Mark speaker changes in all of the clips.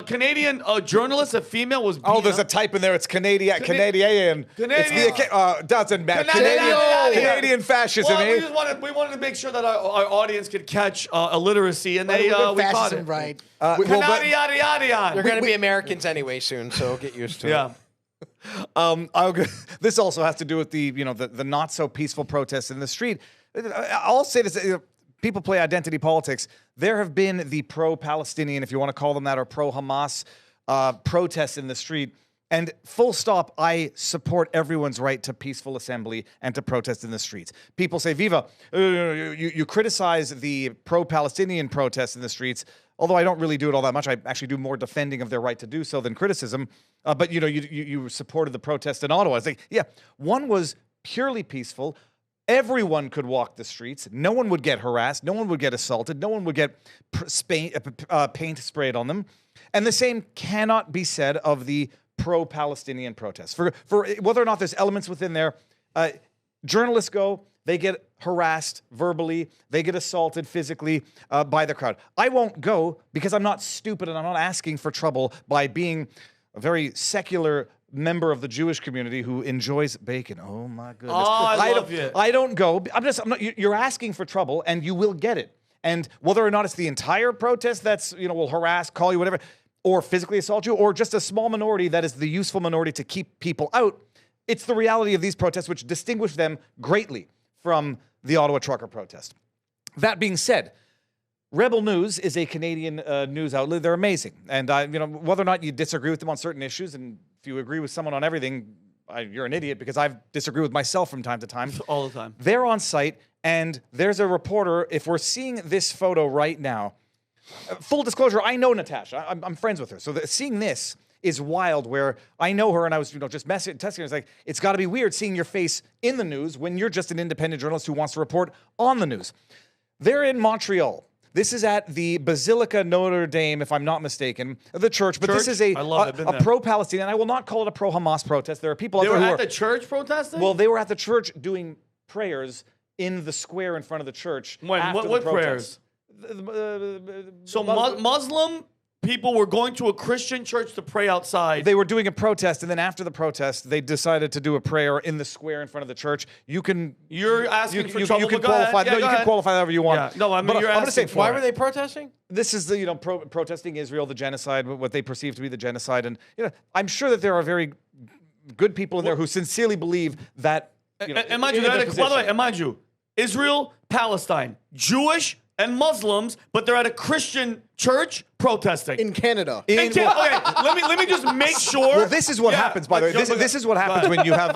Speaker 1: Canadian journalist, a female, was beaten
Speaker 2: there's a type in there. It's Canadian. Canadian. It's doesn't matter. Canadian fascism.
Speaker 1: Well, we wanted to make sure that our audience could catch illiteracy, and we caught it.
Speaker 3: Right.
Speaker 1: You're
Speaker 4: going to be Americans anyway soon, so get used to it.
Speaker 2: This also has to do with the not so peaceful protests in the street. I'll say this: people play identity politics. There have been the pro-Palestinian, if you want to call them that, or pro-Hamas protests in the street. And full stop, I support everyone's right to peaceful assembly and to protest in the streets. People say, Viva, you criticize the pro-Palestinian protests in the streets, although I don't really do it all that much. I actually do more defending of their right to do so than criticism. But you supported the protest in Ottawa. It's like, yeah, one was purely peaceful. Everyone could walk the streets. No one would get harassed. No one would get assaulted. No one would get paint sprayed on them. And the same cannot be said of the pro-Palestinian protests. For whether or not there's elements within there, journalists go, they get harassed verbally, they get assaulted physically by the crowd. I won't go because I'm not stupid and I'm not asking for trouble by being a very secular member of the Jewish community who enjoys bacon. Oh my goodness.
Speaker 1: Oh, I love you.
Speaker 2: I don't go. I'm not, you're asking for trouble and you will get it. And whether or not it's the entire protest that's, will harass, call you, whatever, or physically assault you, or just a small minority that is the useful minority to keep people out, it's the reality of these protests which distinguish them greatly from the Ottawa trucker protest. That being said, Rebel News is a Canadian news outlet. They're amazing. And whether or not you disagree with them on certain issues, and if you agree with someone on everything, you're an idiot, because I disagree with myself from time to time.
Speaker 1: All the time.
Speaker 2: They're on site, and there's a reporter. If we're seeing this photo right now, full disclosure, I know Natasha. I'm friends with her. So seeing this is wild, where I know her and I was just testing her. It's like, it's got to be weird seeing your face in the news when you're just an independent journalist who wants to report on the news. They're in Montreal. This is at the Basilica Notre Dame, if I'm not mistaken, the church. But this is a pro-Palestinian. I will not call it a pro-Hamas protest. There are people out there who
Speaker 1: were at the church protesting?
Speaker 2: Well, they were at the church doing prayers in the square in front of the church.
Speaker 1: What prayers? So Muslim people were going to a Christian church to pray outside.
Speaker 2: They were doing a protest, and then after the protest, they decided to do a prayer in the square in front of the church. You're
Speaker 1: asking for trouble.
Speaker 2: You can qualify. You can qualify however you want.
Speaker 1: Yeah. No, I mean, you're asking.
Speaker 2: I'm going to say,
Speaker 4: why were they protesting?
Speaker 2: This is the protesting Israel, the genocide, what they perceive to be the genocide, and I'm sure that there are very good people in there who sincerely believe that.
Speaker 1: And mind you, by the way, and mind you, Israel, Palestine, Jewish and Muslims, but they're at a Christian church protesting
Speaker 3: in Canada.
Speaker 1: Okay, let me just make sure.
Speaker 2: Well, this is what happens, by the way. This is what happens when you have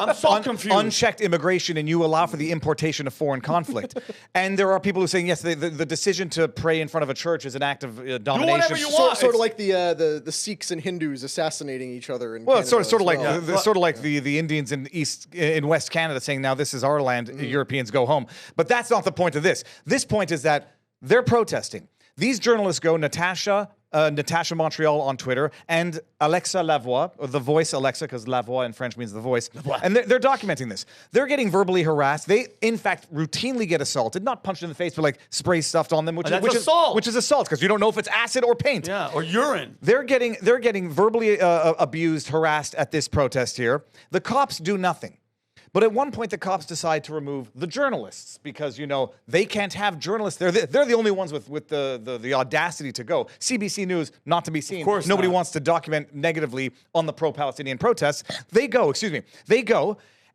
Speaker 2: unchecked immigration and you allow for the importation of foreign conflict. And there are people who are saying, yes, the decision to pray in front of a church is an act of domination.
Speaker 1: Do whatever you want.
Speaker 3: Sort of like the Sikhs and Hindus assassinating each other in Canada.
Speaker 2: Sort of like the Indians in West Canada saying, now this is our land, Europeans go home. But that's not the point of this. This point is that they're protesting. These journalists go, Natasha Montreal on Twitter, and Alexa Lavoie, or the voice Alexa, because Lavoie in French means the voice. And they're documenting this. They're getting verbally harassed. They, in fact, routinely get assaulted, not punched in the face, but like spray stuffed on them, which is assault, because you don't know if it's acid or paint.
Speaker 1: Yeah, or urine.
Speaker 2: They're getting verbally abused, harassed at this protest here. The cops do nothing. But at one point, the cops decide to remove the journalists because, they can't have journalists. They're the only ones with the audacity to go. CBC News, not to be seen.
Speaker 1: Of course
Speaker 2: Nobody
Speaker 1: not.
Speaker 2: wants to document negatively on the pro-Palestinian protests. They go,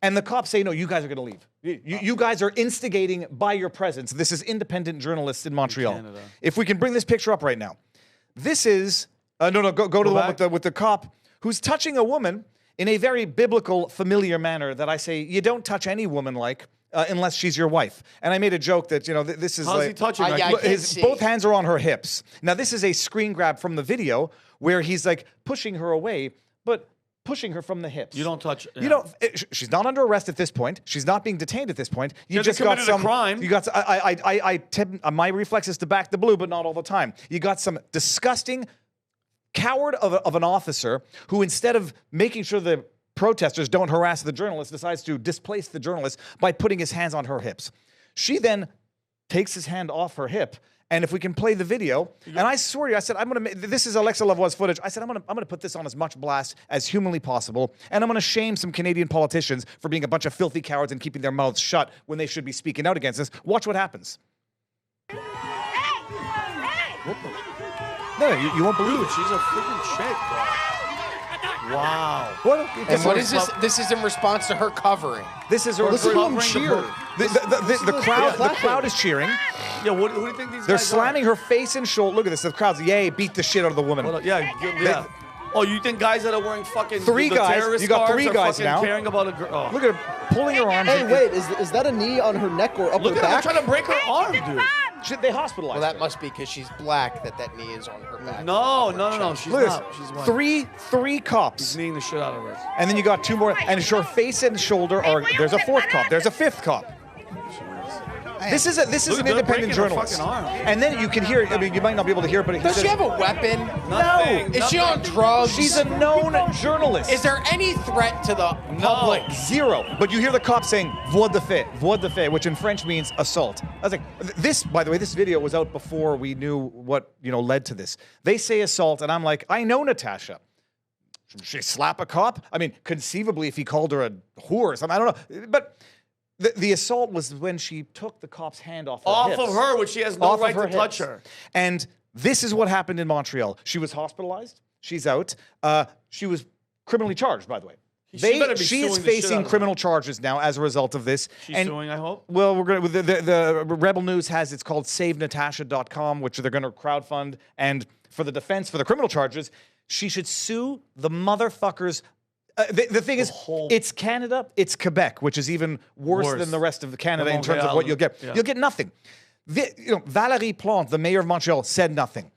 Speaker 2: and the cops say, no, you guys are going to leave. You guys are instigating by your presence. This is independent journalists in Montreal. If we can bring this picture up right now. This is, go to the one with the cop who's touching a woman in a very biblical, familiar manner that I say you don't touch any woman unless she's your wife. And I made a joke that, this is
Speaker 1: How's he touching her?
Speaker 2: Both hands are on her hips. Now, this is a screen grab from the video where he's like pushing her away, but pushing her from the hips.
Speaker 1: You don't touch.
Speaker 2: Yeah. She's not under arrest at this point. She's not being detained at this point. You just got some
Speaker 1: crime.
Speaker 2: You got. My reflex is to back the blue, but not all the time. You got some disgusting coward of an officer who, instead of making sure the protesters don't harass the journalist, decides to displace the journalist by putting his hands on her hips. She then takes his hand off her hip And if we can play the video, and I swear to you, I said, this is Alexa Lavoie's footage. I said, I'm gonna put this on as much blast as humanly possible, and I'm gonna shame some Canadian politicians for being a bunch of filthy cowards and keeping their mouths shut when they should be speaking out against this. Watch what happens. No, you won't believe it.
Speaker 1: She's a freaking chick, bro. Wow.
Speaker 4: And what is this? This is in response to her covering.
Speaker 2: This is her.
Speaker 3: Listen to them cheer.
Speaker 2: The crowd is cheering.
Speaker 1: Yeah, what do you think these guys
Speaker 2: They're slamming her face and shoulder. Look at this. The crowd's, yay, beat the shit out of the woman.
Speaker 1: Yeah. Oh, you think guys that are wearing fucking
Speaker 2: three guys?
Speaker 1: terrorist
Speaker 2: You got
Speaker 1: scarves
Speaker 2: three
Speaker 1: are
Speaker 2: guys
Speaker 1: fucking
Speaker 2: now.
Speaker 1: caring about a girl? Oh.
Speaker 2: Look at her pulling her arms.
Speaker 3: Hey, wait, is that a knee on her neck or upper
Speaker 1: Look at her
Speaker 3: back?
Speaker 1: trying to break her arm, dude.
Speaker 2: Should they hospitalize
Speaker 4: Well, that
Speaker 2: her?
Speaker 4: must be because she's black that knee is on her back.
Speaker 1: No. She's
Speaker 2: Look at
Speaker 1: not.
Speaker 2: this.
Speaker 1: She's white.
Speaker 2: Three cops.
Speaker 1: He's kneeing the shit out of her.
Speaker 2: And then you got two more. And her face and shoulder are. There's a fourth cop. There's a fifth cop. This is an
Speaker 1: they're
Speaker 2: independent
Speaker 1: breaking her
Speaker 2: journalist.
Speaker 1: fucking arm.
Speaker 2: And then you can hear. I mean, you might not be able to hear it, but he
Speaker 4: Does
Speaker 2: says,
Speaker 4: she have a weapon?
Speaker 1: Nothing.
Speaker 4: Is she on drugs?
Speaker 2: she's a known journalist.
Speaker 4: Is there any threat to the public?
Speaker 2: Zero. But you hear the cop saying voie de fait, which in French means assault. I was like, this, by the way, this video was out before we knew what, led to this. They say assault, and I'm like, I know Natasha. Should she slap a cop? I mean, conceivably, if he called her a whore or something, I don't know. But the assault was when she took the cop's hand off her hips.
Speaker 1: Of her, which she has no right to touch her.
Speaker 2: And this is what happened in Montreal. She was hospitalized. She's out. She was criminally charged, by the way. She is facing criminal charges now as a result of this.
Speaker 1: She's suing, I hope.
Speaker 2: Well, we're going to. The Rebel News has it's called SaveNatasha.com, which they're going to crowdfund. And for the defense for the criminal charges, she should sue the motherfuckers. The thing is, it's Canada, it's Quebec, which is even worse than the rest of Canada in terms of what you'll get. Yeah. You'll get nothing. Valérie Plante, the mayor of Montreal, said nothing.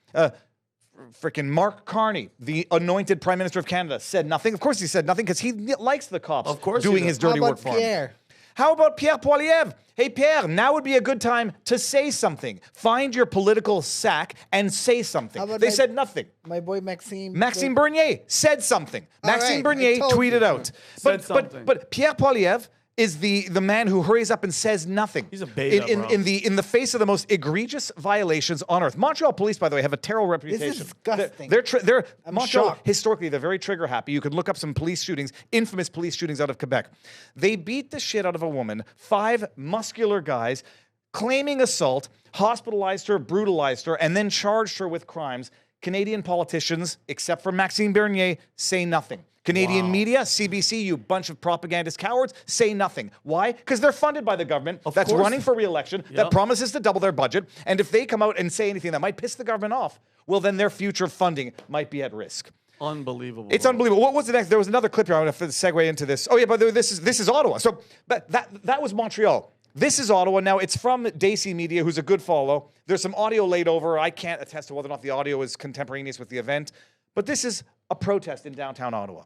Speaker 2: Freaking Mark Carney, the anointed Prime Minister of Canada, said nothing. Of course he said nothing because he likes the cops doing his dirty work for him. How about Pierre Poilievre? Hey, Pierre, now would be a good time to say something. Find your political sack and say something. They said nothing.
Speaker 5: My boy Maxime.
Speaker 2: Maxime Bernier said something. Maxime Bernier tweeted out. But Pierre Poilievre is the man who hurries up and says nothing.
Speaker 1: He's a beta, bro.
Speaker 2: In the face of the most egregious violations on earth. Montreal police, by the way, have a terrible reputation.
Speaker 5: This is disgusting.
Speaker 2: They're Montreal,
Speaker 5: shocked.
Speaker 2: historically, they're very trigger happy. You could look up some police shootings, infamous police shootings out of Quebec. They beat the shit out of a woman, 5 muscular guys, claiming assault, hospitalized her, brutalized her, and then charged her with crimes. Canadian politicians, except for Maxime Bernier, say nothing. Canadian media, CBC, you bunch of propagandist cowards, say nothing. Why? Because they're funded by the government that's running for re-election, that promises to double their budget, and if they come out and say anything that might piss the government off, well, then their future funding might be at risk.
Speaker 1: Unbelievable.
Speaker 2: It's unbelievable. What was the next? There was another clip here. I want to segue into this. Oh yeah, but this is Ottawa. So, but that was Montreal. This is Ottawa. Now, it's from Daisy Media, who's a good follow. There's some audio laid over. I can't attest to whether or not the audio is contemporaneous with the event, but this is a protest in downtown Ottawa.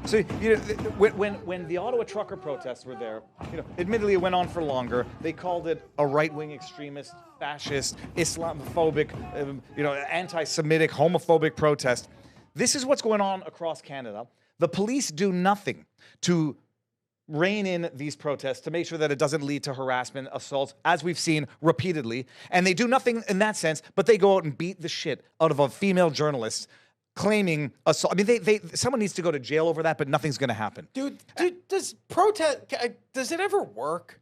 Speaker 2: So, when the Ottawa trucker protests were there, admittedly it went on for longer. They called it a right-wing extremist, fascist, Islamophobic, anti-Semitic, homophobic protest. This is what's going on across Canada. The police do nothing to rein in these protests to make sure that it doesn't lead to harassment, assaults, as we've seen repeatedly. And they do nothing in that sense, but they go out and beat the shit out of a female journalist claiming assault. I mean, someone needs to go to jail over that, but nothing's going to happen.
Speaker 4: Dude, does it ever work?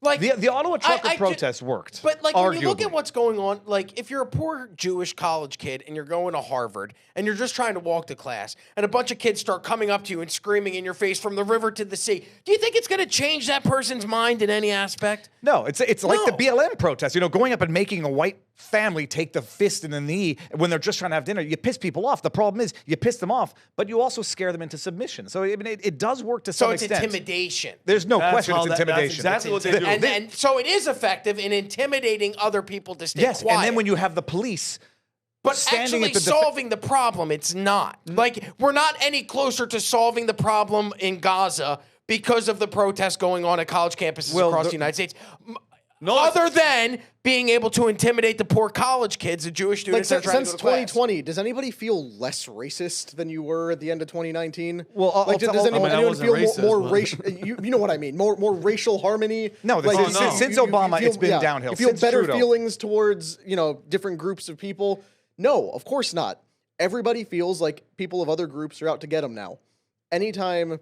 Speaker 4: Like
Speaker 2: the Ottawa trucker protest worked.
Speaker 4: But like
Speaker 2: arguably.
Speaker 4: when you look at what's going on, like if you're a poor Jewish college kid and you're going to Harvard and you're just trying to walk to class and a bunch of kids start coming up to you and screaming in your face from the river to the sea, do you think it's going to change that person's mind in any aspect?
Speaker 2: No, it's like the BLM protest, going up and making a white family take the fist in the knee when they're just trying to have dinner. You piss people off. The problem is you piss them off, but you also scare them into submission. So I mean, it does work to some extent.
Speaker 4: So it's intimidation.
Speaker 2: There's no question it's intimidation.
Speaker 1: That's exactly what they do.
Speaker 4: And so it is effective in intimidating other people to stay quiet.
Speaker 2: And then when you have the police standing
Speaker 4: actually solving the problem, it's not. Like, we're not any closer to solving the problem in Gaza because of the protests going on at college campuses across the United States.
Speaker 1: No,
Speaker 4: other than being able to intimidate the poor college kids, the Jewish
Speaker 3: Like
Speaker 4: students that are trying
Speaker 3: since
Speaker 4: to go to class.
Speaker 3: 2020, does anybody feel less racist than you were at the end of 2019?
Speaker 2: Well,
Speaker 3: like, does anyone,
Speaker 1: I
Speaker 3: anyone
Speaker 1: wasn't
Speaker 3: feel
Speaker 1: racist,
Speaker 3: more
Speaker 1: but-
Speaker 3: racial? You know what I mean? More racial harmony.
Speaker 2: No,
Speaker 3: Like,
Speaker 2: since Obama, it's been downhill.
Speaker 3: You feel
Speaker 2: Since
Speaker 3: better
Speaker 2: Trudeau.
Speaker 3: feelings towards different groups of people? No, of course not. Everybody feels like people of other groups are out to get them now. Anytime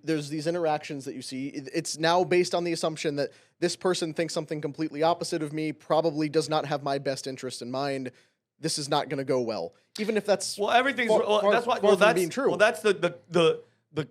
Speaker 3: there's these interactions that you see, it's now based on the assumption that this person thinks something completely opposite of me, probably does not have my best interest in mind. This is not going to go well, even if that's
Speaker 1: everything's that's why
Speaker 3: far from being true.
Speaker 1: Well, that's the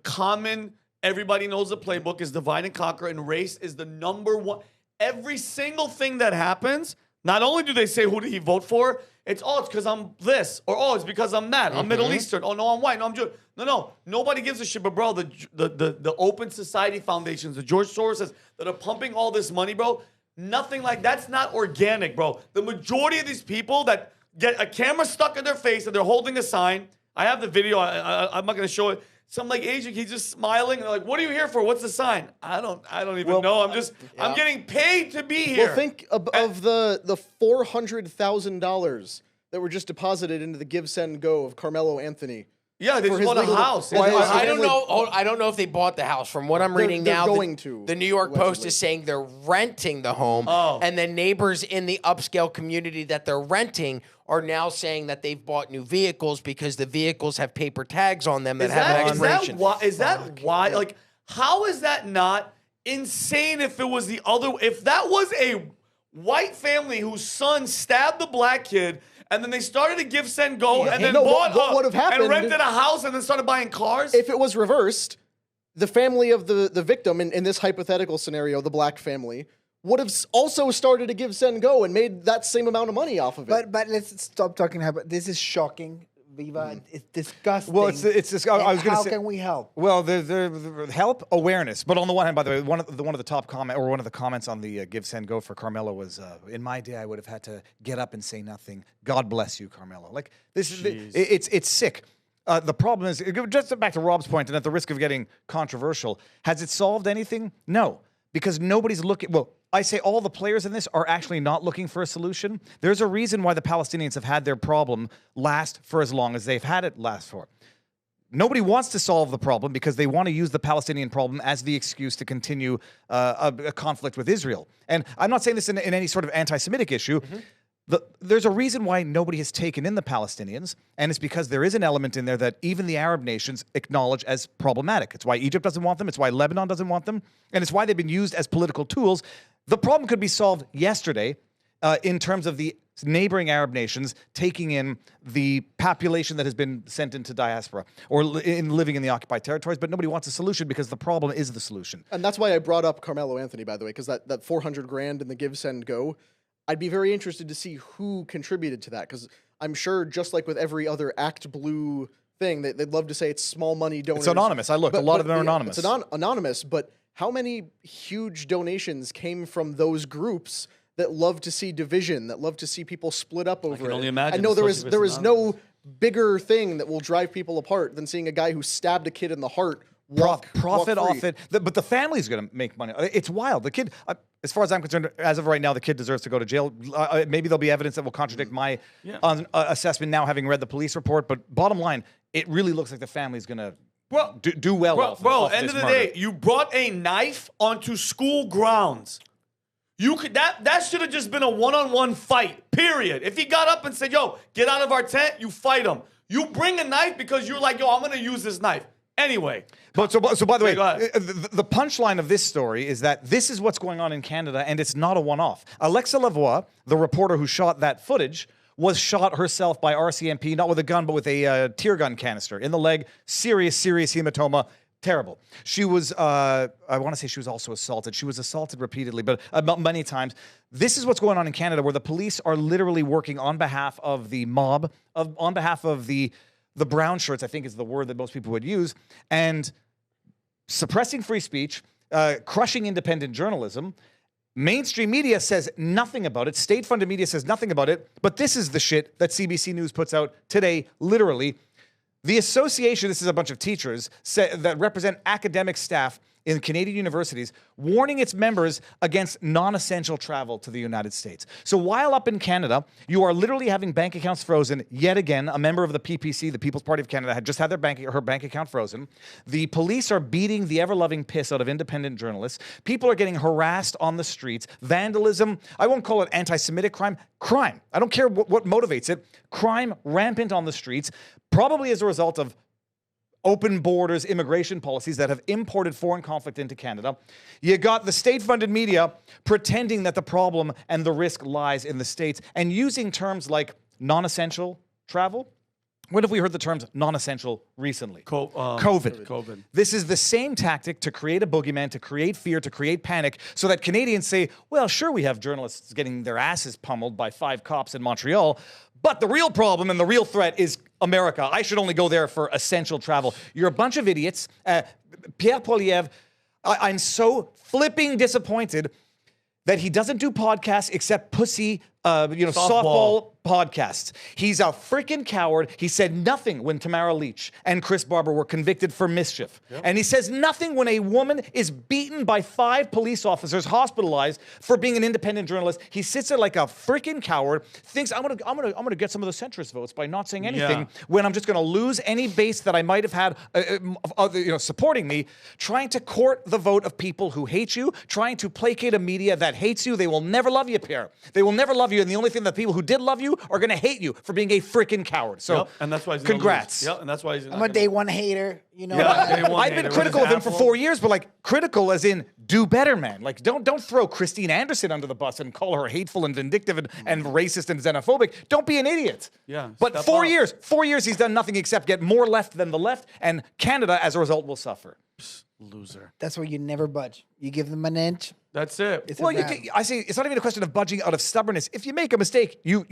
Speaker 1: common. Everybody knows the playbook is divide and conquer, and race is the number one. Every single thing that happens, not only do they say who did he vote for, it's because I'm this, or it's because I'm that. I'm Middle Eastern. Oh no, I'm white. No, I'm Jewish. No, nobody gives a shit. But bro, the Open Society Foundations, the George Soroses that are pumping all this money, bro. Nothing like that's not organic, bro. The majority of these people that get a camera stuck in their face and they're holding a sign. I have the video. I'm not gonna show it. Some like Asian, he's just smiling. And they're like, "What are you here for? What's the sign?" I don't even know. I'm getting paid to be here.
Speaker 3: Well, think of the $400,000 that were just deposited into the Give Send Go of Carmelo Anthony.
Speaker 1: Yeah, they
Speaker 3: for
Speaker 1: just
Speaker 3: his
Speaker 1: bought a
Speaker 3: legal-
Speaker 1: house.
Speaker 3: Why-
Speaker 4: I don't know. I don't know if they bought the house. From what I'm reading
Speaker 3: they're
Speaker 4: now,
Speaker 3: going to,
Speaker 4: the New York Post
Speaker 3: allegedly.
Speaker 4: is saying they're renting the home, and the neighbors in the upscale community that they're renting are now saying that they've bought new vehicles because the vehicles have paper tags on them that have an expiration.
Speaker 1: Is that why? Like, how is that not insane? If it was the other, if that was a white family whose son stabbed the black kid. And then they started to Give, Send, Go, and then bought
Speaker 3: what would have happened
Speaker 1: and rented a house, and then started buying cars.
Speaker 3: If it was reversed, the family of the victim in this hypothetical scenario, the black family, would have also started to Give, Send, Go and made that same amount of money off of it.
Speaker 5: But let's stop talking about this. Is shocking, Viva. It's disgusting.
Speaker 2: Well, it's this. I was going to
Speaker 5: How
Speaker 2: say.
Speaker 5: can we help?
Speaker 2: Well, the help awareness, but on the one hand, by the way, one of the top comment or one of the comments on the Give, Send, Go for Carmelo was, "In my day, I would have had to get up and say nothing. God bless you, Carmelo." Like this is it's sick. The problem is, just back to Rob's point, and at the risk of getting controversial, has it solved anything? No, because nobody's looking. Well, I say all the players in this are actually not looking for a solution. There's a reason why the Palestinians have had their problem last for as long as they've had it last for. Nobody wants to solve the problem because they want to use the Palestinian problem as the excuse to continue a conflict with Israel. And I'm not saying this in any sort of anti-Semitic issue. There's a reason why nobody has taken in the Palestinians, and it's because there is an element in there that even the Arab nations acknowledge as problematic. It's why Egypt doesn't want them. It's why Lebanon doesn't want them. And it's why they've been used as political tools. The problem could be solved yesterday in terms of the neighboring Arab nations taking in the population that has been sent into diaspora or living in the occupied territories, but nobody wants a solution because the problem is the solution.
Speaker 3: And that's why I brought up Carmelo Anthony, by the way, because that $400,000 in the Give, Send, Go, I'd be very interested to see who contributed to that, because I'm sure, just like with every other Act Blue thing, they'd love to say it's small money donors.
Speaker 2: It's anonymous. I looked. A lot of them are anonymous.
Speaker 3: It's anonymous, but how many huge donations came from those groups that love to see division, that love to see people split up over it?
Speaker 1: I can only imagine.
Speaker 3: I know there is no bigger thing that will drive people apart than seeing a guy who stabbed a kid in the heart
Speaker 2: profit
Speaker 3: walk
Speaker 2: off
Speaker 3: free.
Speaker 2: it. But the family's going to make money. It's wild. The kid, as far as I'm concerned, as of right now, the kid deserves to go to jail. Maybe there'll be evidence that will contradict my assessment now, having read the police report. But bottom line, it really looks like the family's going to do well. Off
Speaker 1: end
Speaker 2: this
Speaker 1: of the
Speaker 2: murder.
Speaker 1: day, you brought a knife onto school grounds. You could that should have just been a one-on-one fight. Period. If he got up and said, "Yo, get out of our tent," you fight him. You bring a knife because you're like, "Yo, I'm gonna use this knife." Anyway.
Speaker 2: But so by the way,
Speaker 1: go ahead.
Speaker 2: the punchline of this story is that this is what's going on in Canada, and it's not a one-off. Alexandra Lavoie, the reporter who shot that footage, was shot herself by RCMP, not with a gun, but with a tear gun canister in the leg. Serious hematoma. Terrible. She was, I want to say she was also assaulted. She was assaulted repeatedly, but many times. This is what's going on in Canada, where the police are literally working on behalf of the mob, on behalf of the brown shirts, I think is the word that most people would use, and suppressing free speech, crushing independent journalism. Mainstream media says nothing about it. State-funded media says nothing about it. But this is the shit that CBC News puts out today, literally. The association, this is a bunch of teachers that represent academic staff, in Canadian universities warning its members against non-essential travel to the United States. So while up in Canada, you are literally having bank accounts frozen yet again. A member of the PPC, the People's Party of Canada, had just had her bank account frozen. The police are beating the ever-loving piss out of independent journalists. People are getting harassed on the streets. Vandalism, I won't call it anti-Semitic crime. Crime. I don't care what motivates it. Crime rampant on the streets, probably as a result of open borders immigration policies that have imported foreign conflict into Canada. You got the state-funded media pretending that the problem and the risk lies in the States and using terms like non-essential travel. When have we heard the terms non-essential recently? COVID. This is the same tactic to create a boogeyman, to create fear, to create panic, so that Canadians say, well, sure, we have journalists getting their asses pummeled by 5 cops in Montreal, but the real problem and the real threat is America. I should only go there for essential travel. You're a bunch of idiots. Pierre Poilievre, I'm so flipping disappointed that he doesn't do podcasts except pussy, softball podcasts. He's a freaking coward. He said nothing when Tamara Leach and Chris Barber were convicted for mischief. Yep. And he says nothing when a woman is beaten by 5 police hospitalized for being an independent journalist. He sits there like a freaking coward, thinks I'm gonna get some of the centrist votes by not saying anything when I'm just gonna lose any base that I might have had supporting me, trying to court the vote of people who hate you, trying to placate a media that hates you. They will never love you, Pierre. They will never love you, and the only thing that people who did love you are going to hate you for being a freaking coward. So,
Speaker 1: and that's why he's
Speaker 2: congrats.
Speaker 1: Yep, and that's why he's.
Speaker 5: I'm a day one hater. You know,
Speaker 2: I've been critical of him for 4 years, but like critical as in do better, man. Like don't throw Christine Anderson under the bus and call her hateful and vindictive and racist and xenophobic. Don't be an idiot.
Speaker 1: Yeah.
Speaker 2: But 4 years he's done nothing except get more left than the left, and Canada as a result will suffer.
Speaker 1: Loser.
Speaker 5: That's why you never budge. You give them an inch.
Speaker 1: That's it.
Speaker 2: I say it's not even a question of budging out of stubbornness. If you make a mistake, you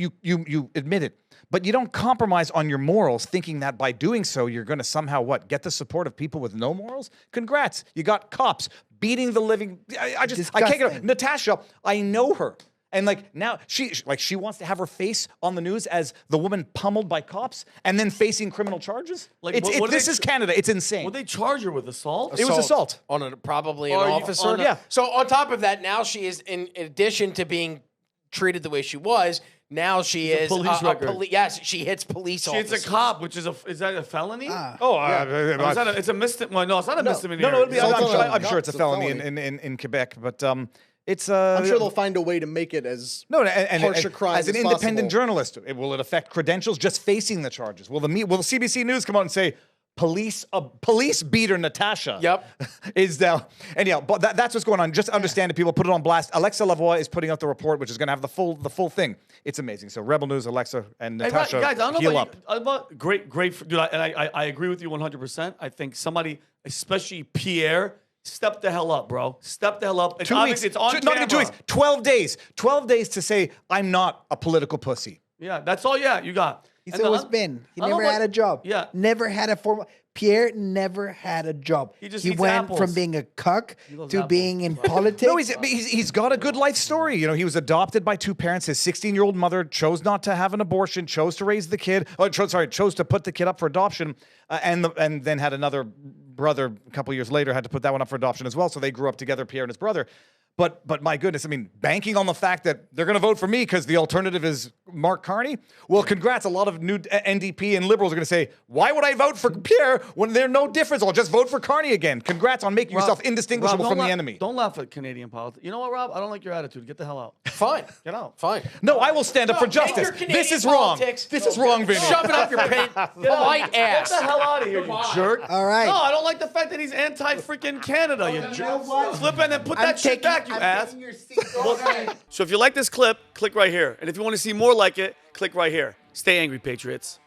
Speaker 2: admit it, but you don't compromise on your morals, thinking that by doing so you're going to somehow get the support of people with no morals. Congrats, you got cops beating the living. I can't get her. Natasha, I know her. And now she wants to have her face on the news as the woman pummeled by cops and then facing criminal charges. This is Canada. It's insane.
Speaker 1: Would they charge her with assault?
Speaker 2: It was assault
Speaker 4: on probably an officer. So on top of that, now she is in addition to being treated the way she was. Now she is
Speaker 1: police record.
Speaker 4: Yes, she hits police officers.
Speaker 1: It's a cop, which is that a felony?
Speaker 2: It's
Speaker 1: a misdemeanor. Well, no, it's not a misdemeanor.
Speaker 2: No, I'm sure it's a felony in Quebec, but it's
Speaker 3: I'm sure they'll find a way to make it as harsh a crime
Speaker 2: as an independent journalist. Will it affect credentials just facing the charges? Will CBC News come out and say police beater Natasha?
Speaker 4: Yep,
Speaker 2: is down. And but that's what's going on. Just understand it, people. Put it on blast. Alexa Lavoie is putting out the report, which is going to have the full thing. It's amazing. So Rebel News, Alexa, and Natasha,
Speaker 1: guys, I don't
Speaker 2: heal
Speaker 1: know
Speaker 2: up.
Speaker 1: about great, dude. I agree with you 100%. I think somebody, especially Pierre, step the hell up, bro. Step the hell up.
Speaker 2: 2 weeks.
Speaker 1: It's on
Speaker 2: Not
Speaker 1: camera.
Speaker 2: even 2 weeks. 12 days. 12 days to say I'm not a political pussy.
Speaker 1: Yeah, that's all. Yeah, you got.
Speaker 5: He's always been. He never had a job.
Speaker 1: Yeah,
Speaker 5: never had a formal. Pierre never had a job.
Speaker 1: He
Speaker 5: went
Speaker 1: apples.
Speaker 5: from being a cuck to
Speaker 1: apples.
Speaker 5: being in politics.
Speaker 2: No, he's got a good life story. He was adopted by 2 parents. His 16-year-old mother chose not to have an abortion, chose to raise the kid. Chose to put the kid up for adoption, and then had another brother a couple years later, had to put that one up for adoption as well. So they grew up together, Pierre and his brother. But my goodness, I mean, banking on the fact that they're going to vote for me because the alternative is Mark Carney. Well, congrats. A lot of new NDP and Liberals are going to say, why would I vote for Pierre when there's no difference? I'll just vote for Carney again. Congrats on making yourself indistinguishable from the enemy.
Speaker 1: Don't laugh at Canadian politics. You know what, Rob? I don't like your attitude. Get the hell out.
Speaker 4: Fine.
Speaker 1: Get out.
Speaker 4: Fine.
Speaker 2: No, I will stand up for justice. This is wrong. This is wrong, Vinny.
Speaker 4: Shove it up your polite ass.
Speaker 1: Get the hell out of here, you jerk.
Speaker 5: All right.
Speaker 1: No, I don't like the fact that he's anti-freaking Canada, you jerk. Flip it and then put that shit back, you ass. So if you like this clip, click right here. And if you want to see more like it, click right here. Stay angry, Patriots.